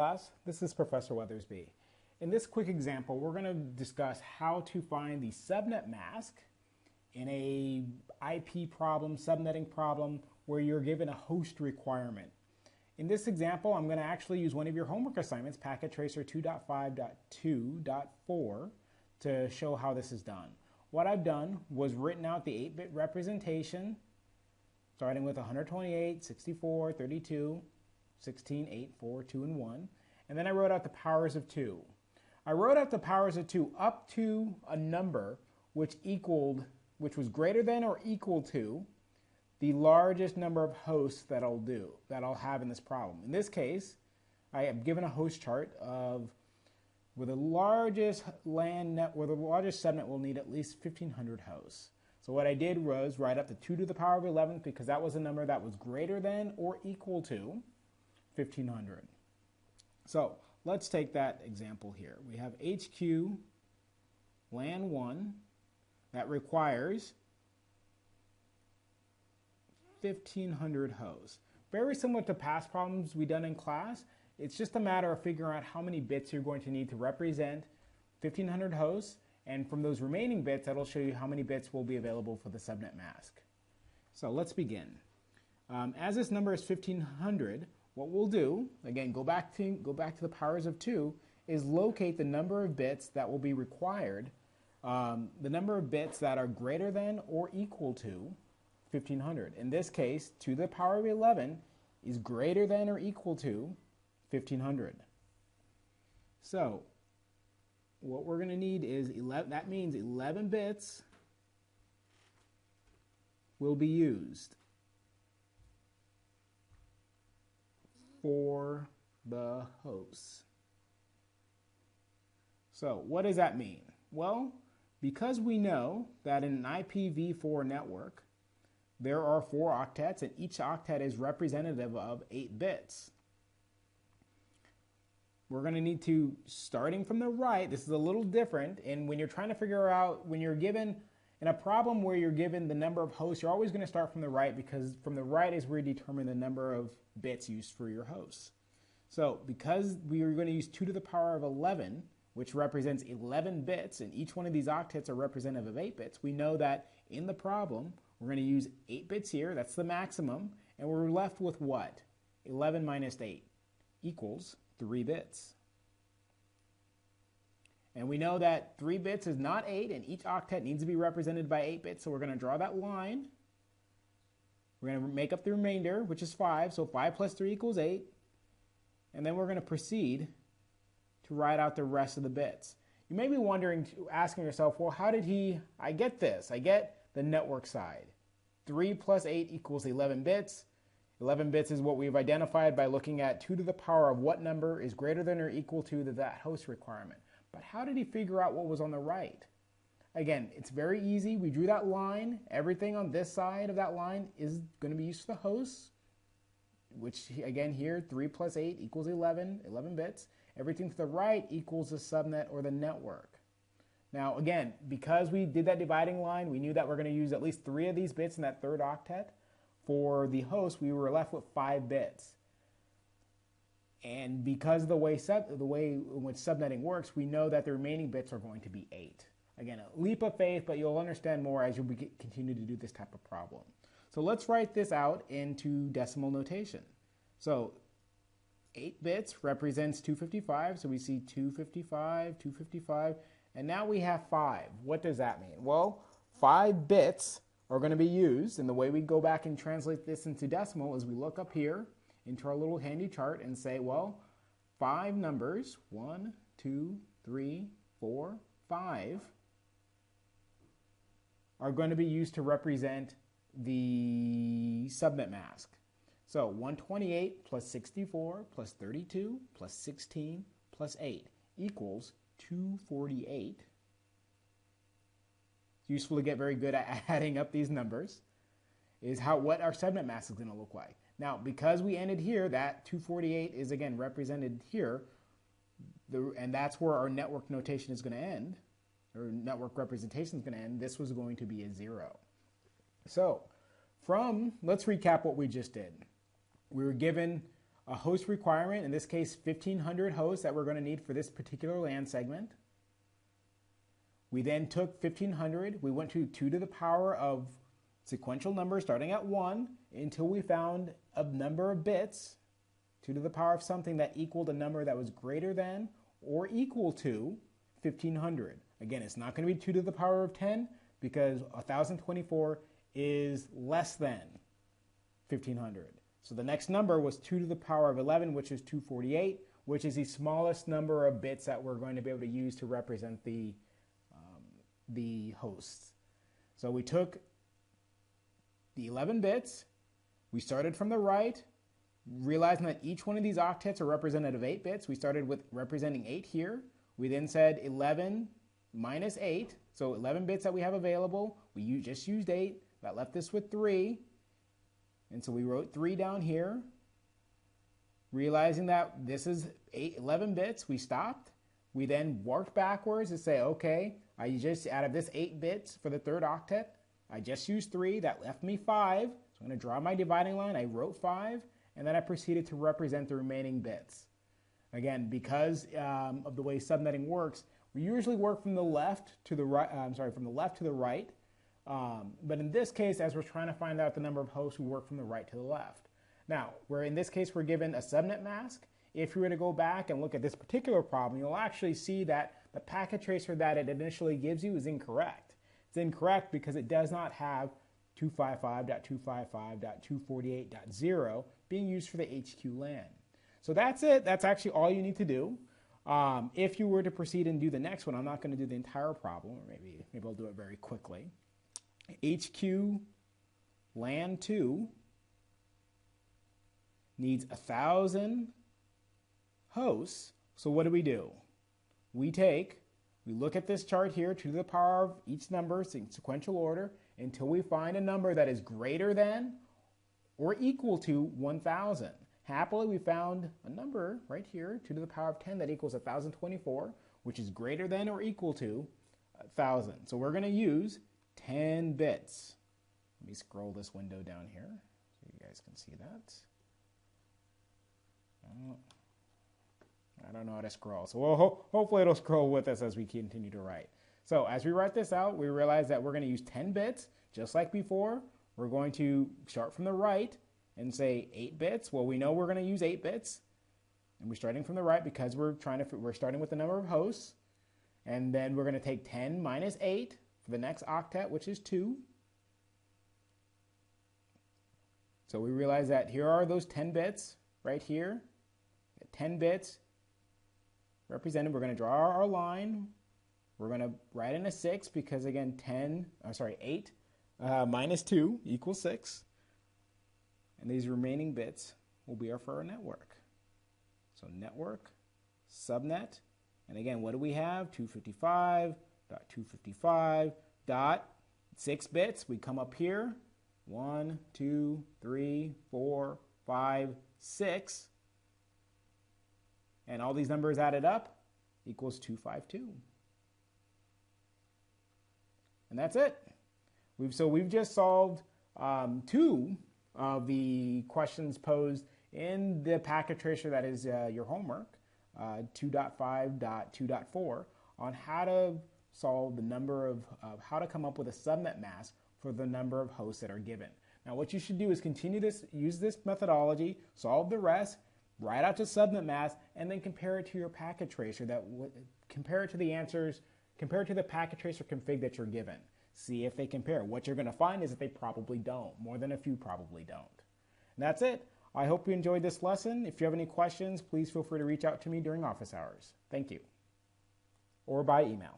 class, this is Professor Weathersby. In this quick example, we're going to discuss how to find the subnet mask in a IP problem, subnetting problem, where you're given a host requirement. In this example, I'm going to actually use one of your homework assignments, Packet Tracer 2.5.2.4, to show how this is done. What I've done was written out the 8-bit representation, starting with 128, 64, 32, 16, 8, 4, 2, and 1. And then I wrote out the powers of 2. I wrote out the powers of 2 up to a number which was greater than or equal to the largest number of hosts that I'll have in this problem. In this case, I have given a host chart of where the largest subnet will need at least 1,500 hosts. So what I did was write up the 2 to the power of 11th because that was a number that was greater than or equal to 1,500. So let's take that example here. We have HQ LAN 1 that requires 1,500 hosts. Very similar to past problems we've done in class. It's just a matter of figuring out how many bits you're going to need to represent 1,500 hosts, and from those remaining bits, that'll show you how many bits will be available for the subnet mask. So let's begin. As this number is 1,500, what we'll do, again, go back to the powers of 2, is locate the number of bits that will be required, the number of bits that are greater than or equal to 1,500. In this case, 2 to the power of 11 is greater than or equal to 1,500. So what we're going to need is 11. That means 11 bits will be used for the hosts. So what does that mean? Well, because we know that in an IPv4 network, there are 4 octets, and each octet is representative of 8 bits. We're going to need to, starting from the right, this is a little different, and when you're trying to figure out, when you're given, in a problem where you're given the number of hosts, you're always going to start from the right, because from the right is where you determine the number of bits used for your hosts. So because we are going to use 2 to the power of 11, which represents 11 bits, and each one of these octets are representative of 8 bits, we know that in the problem, we're going to use 8 bits here, that's the maximum, and we're left with what? 11 minus 8 equals 3 bits. And we know that 3 bits is not 8, and each octet needs to be represented by 8 bits, so we're going to draw that line. We're going to make up the remainder, which is 5, so 5 plus 3 equals 8. And then we're going to proceed to write out the rest of the bits. You may be wondering, asking yourself, well, how did I get this? I get the network side. 3 plus 8 equals 11 bits. 11 bits is what we've identified by looking at 2 to the power of what number is greater than or equal to that host requirement. But how did he figure out what was on the right? Again, it's very easy. We drew that line. Everything on this side of that line is going to be used for the hosts, which again here, 3 plus 8 equals 11 bits. Everything to the right equals the subnet or the network. Now again, because we did that dividing line, we knew that we're going to use at least 3 of these bits in that third octet. For the host, we were left with 5 bits. And because of the way in which subnetting works, we know that the remaining bits are going to be 8. Again, a leap of faith, but you'll understand more as you continue to do this type of problem. So let's write this out into decimal notation. So 8 bits represents 255, so we see 255, 255, and now we have 5. What does that mean? Well, 5 bits are going to be used, and the way we go back and translate this into decimal is we look up here into our little handy chart and say, well, 5 numbers, 1, 2, 3, 4, 5, are going to be used to represent the subnet mask. So 128 plus 64 plus 32 plus 16 plus 8 equals 248. It's useful to get very good at adding up these numbers, is what our subnet mask is going to look like. Now, because we ended here, that 248 is again represented here, and that's where our network notation is going to end, or network representation is going to end. This was going to be a 0. So let's recap what we just did. We were given a host requirement, in this case 1500 hosts that we're going to need for this particular LAN segment. We then took 1500, we went to 2 to the power of sequential numbers starting at 1 until we found a number of bits, 2 to the power of something that equaled a number that was greater than or equal to 1500. Again, it's not going to be 2 to the power of 10 because 1024 is less than 1500. So the next number was 2 to the power of 11, which is 248, which is the smallest number of bits that we're going to be able to use to represent the hosts. So we took the 11 bits, we started from the right, realizing that each one of these octets are represented of 8 bits. We started with representing 8 here. We then said 11 minus 8, so 11 bits that we have available. We just used 8. That left us with 3. And so we wrote 3 down here. Realizing that this is 11 bits, we stopped. We then worked backwards to say, okay, I just, out of this 8 bits for the third octet, I just used 3. That left me 5. So I'm going to draw my dividing line. I wrote 5. And then I proceeded to represent the remaining bits. Again, because of the way subnetting works, we usually work from the left to the right. From the left to the right. But in this case, as we're trying to find out the number of hosts, we work from the right to the left. Now, in this case, we're given a subnet mask. If you were to go back and look at this particular problem, you'll actually see that the packet tracer that it initially gives you is incorrect. It's incorrect because it does not have 255.255.248.0 being used for the HQ LAN. So that's it. That's actually all you need to do. If you were to proceed and do the next one, I'm not going to do the entire problem, or maybe I'll do it very quickly. HQ LAN 2 needs 1,000 hosts. So what do? We look at this chart here, 2 to the power of each number in sequential order, until we find a number that is greater than or equal to 1,000. Happily, we found a number right here, 2 to the power of 10, that equals 1024, which is greater than or equal to 1,000. So we're going to use 10 bits. Let me scroll this window down here so you guys can see that. I don't know how to scroll, so hopefully it'll scroll with us as we continue to write. So as we write this out, we realize that we're going to use 10 bits, just like before. We're going to start from the right and say 8 bits. Well, we know we're going to use 8 bits, and we're starting from the right because we're starting with the number of hosts. And then we're going to take 10 minus 8 for the next octet, which is 2. So we realize that here are those 10 bits right here. 10 bits represented. We're going to draw our line. We're going to write in a 6 because, again, 8 minus 2 equals 6. And these remaining bits will be for our network. So network, subnet, and again, what do we have? 255.255.6 bits. We come up here. 1, 2, 3, 4, 5, 6. And all these numbers added up equals 252. And that's it. We've just solved 2 of the questions posed in the packet tracer that is your homework, 2.5.2.4, on how to solve the number of how to come up with a subnet mask for the number of hosts that are given. Now, what you should do is use this methodology, solve the rest, write out the subnet mask, and then compare it to your packet tracer. Compare it to the answers, compare it to the packet tracer config that you're given. See if they compare. What you're going to find is that they probably don't. More than a few probably don't. And that's it. I hope you enjoyed this lesson. If you have any questions, please feel free to reach out to me during office hours. Thank you. Or by email.